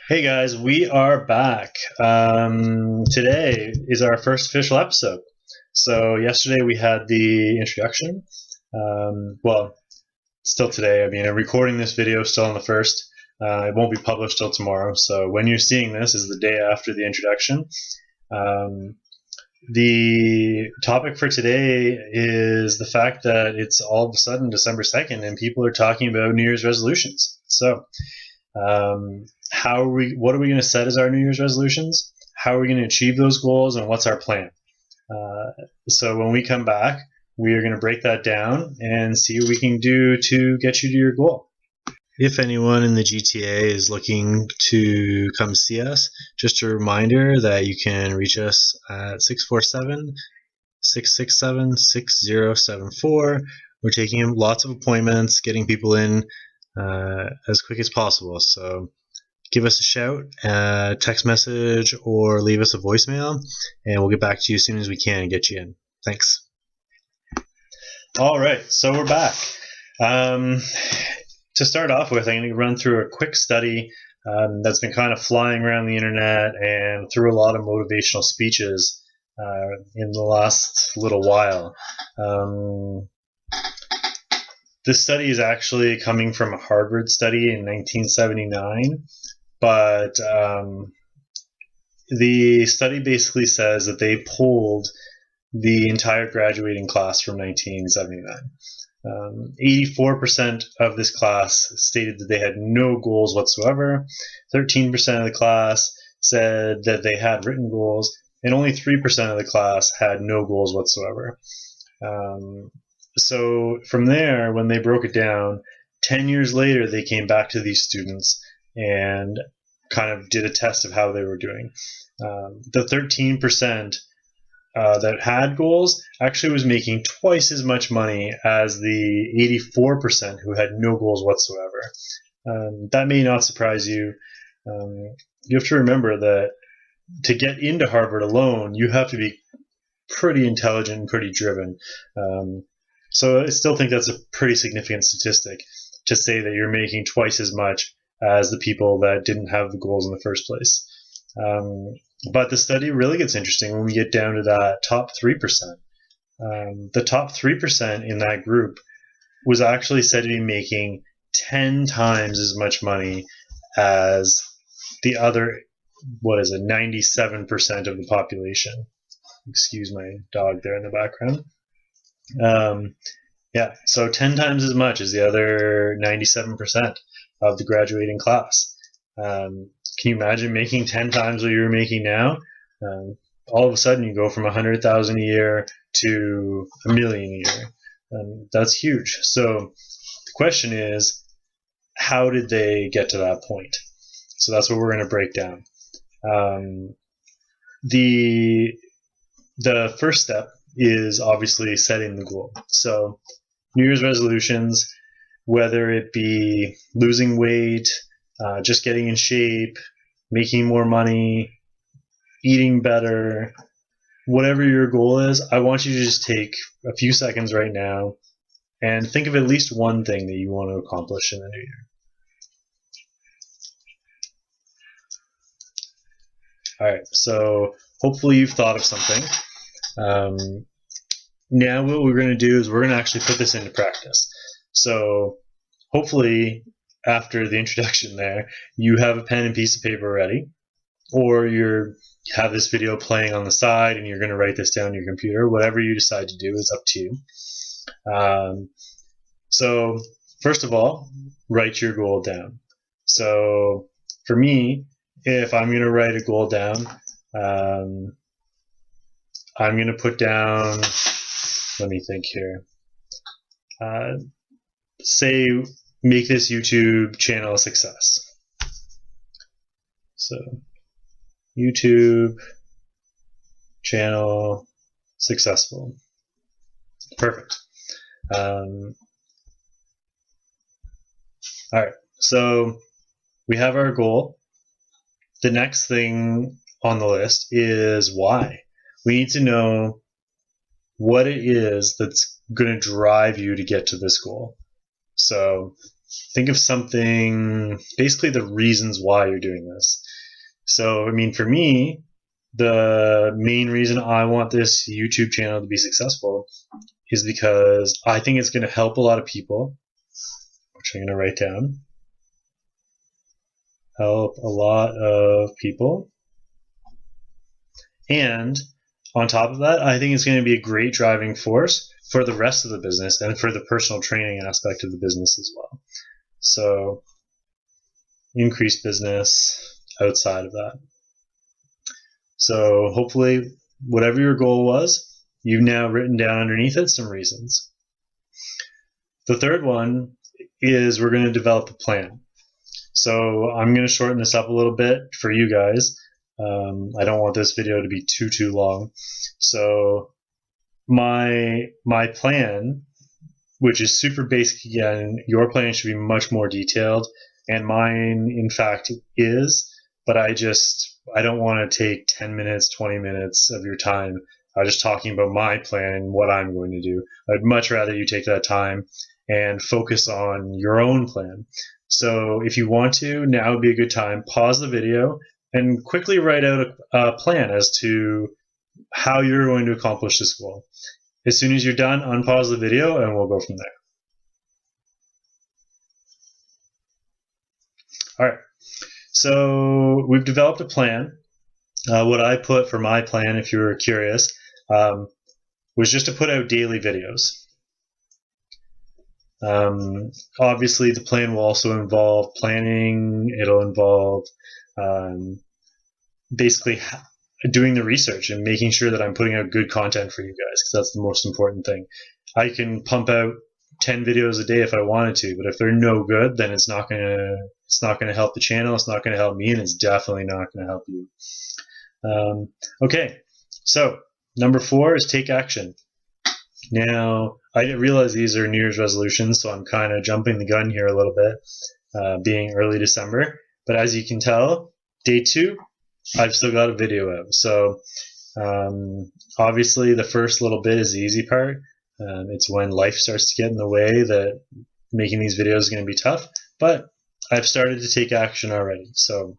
Hey guys, we are back. Today is our first official episode. So yesterday we had the introduction. Well, still today. I mean, I'm recording this video still on the first. It won't be published till tomorrow. So when you're seeing this is the day after the introduction. The topic for today is the fact that it's all of a sudden December 2nd and people are talking about New Year's resolutions. So what are we going to set as our New Year's resolutions? How are we going to achieve those goals, and what's our plan? So when we come back, we are going to break that down and see what we can do to get you to your goal. If anyone in the GTA is looking to come see us, just a reminder that you can reach us at 647-667-6074. We're taking lots of appointments, getting people in as quick as possible. So give us a shout, text message, or leave us a voicemail, and we'll get back to you as soon as we can and get you in. Thanks. All right, so we're back. To start off with, I'm going to run through a quick study that's been kind of flying around the internet and through a lot of motivational speeches in the last little while. This study is actually coming from a Harvard study in 1979, but the study basically says that they polled the entire graduating class from 1979. 84% of this class stated that they had no goals whatsoever. 13% of the class said that they had written goals, and only 3% of the class had no goals whatsoever. So from there, when they broke it down, 10 years later, they came back to these students and kind of did a test of how they were doing. The 13% that had goals actually was making twice as much money as the 84% who had no goals whatsoever. That may not surprise you. You have to remember that to get into Harvard alone, you have to be pretty intelligent and pretty driven. So I still think that's a pretty significant statistic to say that you're making twice as much as the people that didn't have the goals in the first place. But the study really gets interesting when we get down to that top 3%. The top 3% in that group was actually said to be making 10 times as much money as the other, 97% of the population. Excuse my dog there in the background. So 10 times as much as the other 97% of the graduating class. Can you imagine making 10 times what you're making now? All of a sudden you go from 100,000 a year to $1 million a year. That's huge. So the question is, how did they get to that point? So that's what we're going to break down. The first step is obviously setting the goal. So New Year's resolutions, whether it be losing weight, just getting in shape, making more money, eating better, whatever your goal is, I want you to just take a few seconds right now and think of at least one thing that you want to accomplish in the new year. All right, so hopefully you've thought of something. Now what we're going to do is we're going to actually put this into practice. So hopefully after the introduction there, you have a pen and piece of paper ready, or you have this video playing on the side and you're going to write this down on your computer. Whatever you decide to do is up to you. So first of all, write your goal down. So for me, if I'm going to write a goal down, I'm going to put down, let me think here, say make this YouTube channel a success. So YouTube channel successful. Perfect. All right, so we have our goal. The next thing on the list is why. We need to know what it is that's going to drive you to get to this goal. So think of something, basically the reasons why you're doing this. So, I mean, for me, the main reason I want this YouTube channel to be successful is because I think it's going to help a lot of people, which I'm going to write down. Help a lot of people. And on top of that, I think it's going to be a great driving force for the rest of the business and for the personal training aspect of the business as well. So, increase business outside of that. So, hopefully, whatever your goal was, you've now written down underneath it some reasons. The third one is we're going to develop a plan. So, I'm going to shorten this up a little bit for you guys. I don't want this video to be too long. So my plan, which is super basic again, your plan should be much more detailed, and mine in fact is, but I don't want to take 10 minutes, 20 minutes of your time just talking about my plan and what I'm going to do. I'd much rather you take that time and focus on your own plan. So if you want to, now would be a good time. Pause the video and quickly write out a plan as to how you're going to accomplish this goal. As soon as you're done, unpause the video and we'll go from there. All right, so we've developed a plan. What I put for my plan, if you were curious, was just to put out daily videos. Obviously, the plan will also involve planning. It'll involve basically doing the research and making sure that I'm putting out good content for you guys, because that's the most important thing. I can pump out 10 videos a day if I wanted to, but if they're no good, then it's not gonna help the channel, it's not gonna help me, and it's definitely not gonna help you. Okay, so number 4 is take action. Now, I realize these are New Year's resolutions, so I'm kind of jumping the gun here a little bit, being early December, but as you can tell, day 2, I've still got a video out. So obviously the first little bit is the easy part. It's when life starts to get in the way that making these videos is going to be tough, but I've started to take action already. So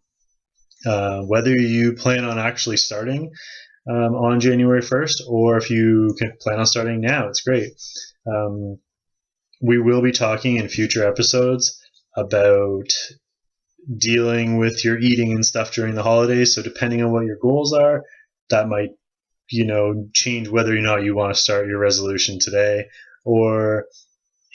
whether you plan on actually starting on January 1st, or if you can plan on starting now, it's great. We will be talking in future episodes about dealing with your eating and stuff during the holidays. So depending on what your goals are, that might, change whether or not you want to start your resolution today, or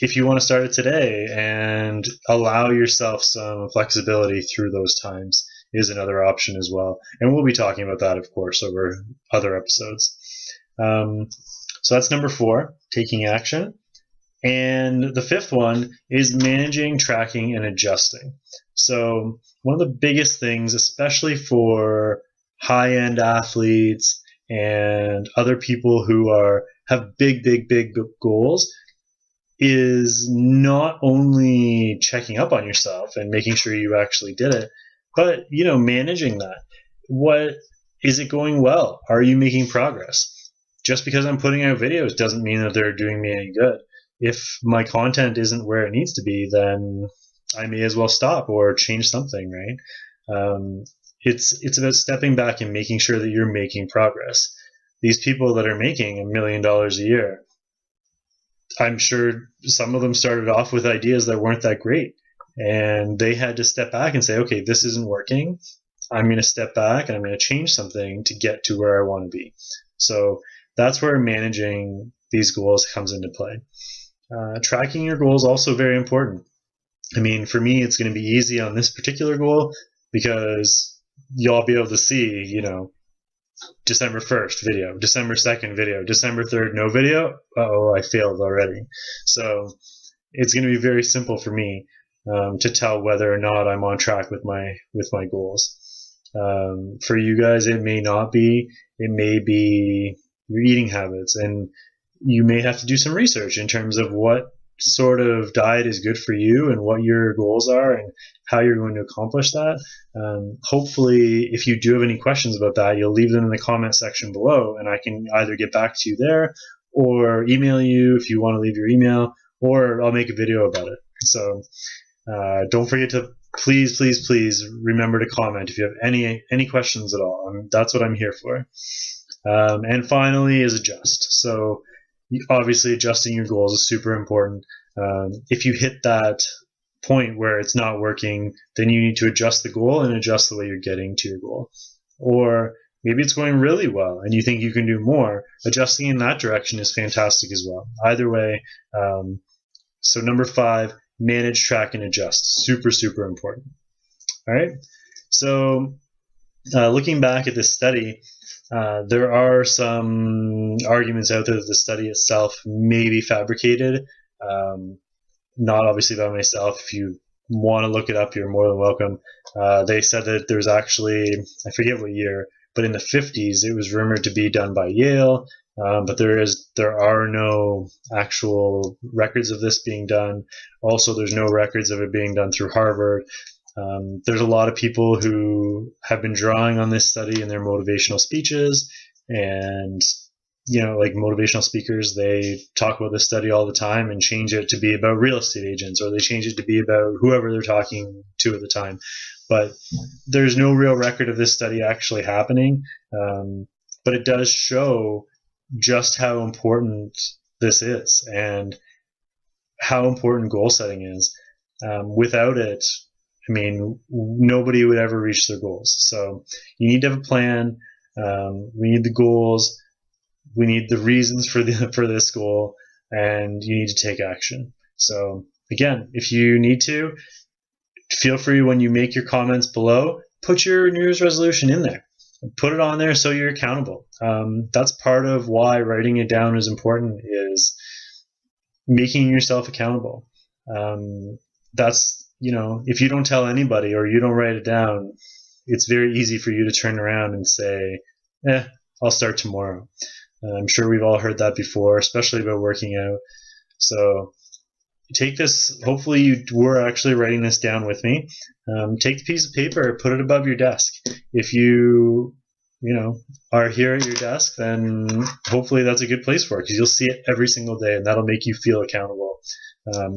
if you want to start it today and allow yourself some flexibility through those times is another option as well. And we'll be talking about that, of course, over other episodes. So that's number 4, taking action. And the 5th one is managing, tracking, and adjusting. So one of the biggest things, especially for high-end athletes and other people who have big goals, is not only checking up on yourself and making sure you actually did it, but managing that. What is it going well? Are you making progress? Just because I'm putting out videos doesn't mean that they're doing me any good. If my content isn't where it needs to be, then I may as well stop or change something, right? It's about stepping back and making sure that you're making progress. These people that are making $1 million a year, I'm sure some of them started off with ideas that weren't that great, and they had to step back and say, okay, this isn't working. I'm going to step back and I'm going to change something to get to where I want to be. So that's where managing these goals comes into play. Tracking your goals is also very important. I mean, for me, it's going to be easy on this particular goal because you'll be able to see, December 1st video, December 2nd video, December 3rd no video. Uh-oh, I failed already. So it's going to be very simple for me to tell whether or not I'm on track with my goals. For you guys, it may not be. It may be your eating habits, and you may have to do some research in terms of what sort of diet is good for you and what your goals are and how you're going to accomplish that. Hopefully, if you do have any questions about that, you'll leave them in the comment section below, and I can either get back to you there or email you if you want to leave your email, or I'll make a video about it. So Don't forget to please remember to comment if you have any questions at all. That's what I'm here for. And finally is adjust. So obviously adjusting your goals is super important. If you hit that point where it's not working, then you need to adjust the goal and adjust the way you're getting to your goal. Or maybe it's going really well and you think you can do more. Adjusting in that direction is fantastic as well. Either way, so number 5, manage, track, and adjust. Super important. All right. So looking back at this study, there are some arguments out there that the study itself may be fabricated. Not obviously by myself. If you want to look it up, you're more than welcome. They said that there's actually, I forget what year, but in the 50s, it was rumored to be done by Yale. But there are no actual records of this being done. Also, there's no records of it being done through Harvard. There's a lot of people who have been drawing on this study in their motivational speeches, and like motivational speakers, they talk about this study all the time and change it to be about real estate agents, or they change it to be about whoever they're talking to at the time. But there's no real record of this study actually happening. But it does show just how important this is and how important goal setting is. Without it, I mean, nobody would ever reach their goals. So you need to have a plan. We need the goals. We need the reasons for this goal, and you need to take action. So again, if you need to, feel free when you make your comments below, put your New Year's resolution in there. Put it on there so you're accountable. That's part of why writing it down is important, is making yourself accountable. That's, if you don't tell anybody or you don't write it down, it's very easy for you to turn around and say, I'll start tomorrow. I'm sure we've all heard that before, especially about working out. So take this, hopefully you were actually writing this down with me. Take the piece of paper, put it above your desk. If you are here at your desk, then hopefully that's a good place for it, because you'll see it every single day, and that'll make you feel accountable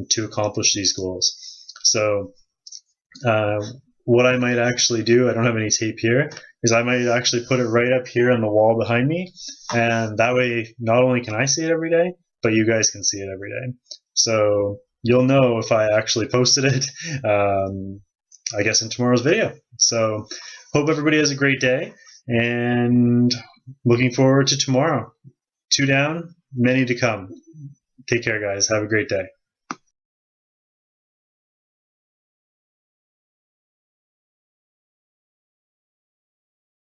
to accomplish these goals. So what I might actually do, I don't have any tape here, is I might actually put it right up here on the wall behind me, and that way not only can I see it every day, but you guys can see it every day. So you'll know if I actually posted it, I guess, in tomorrow's video. So hope everybody has a great day, and looking forward to tomorrow. 2 down, many to come. Take care, guys. Have a great day.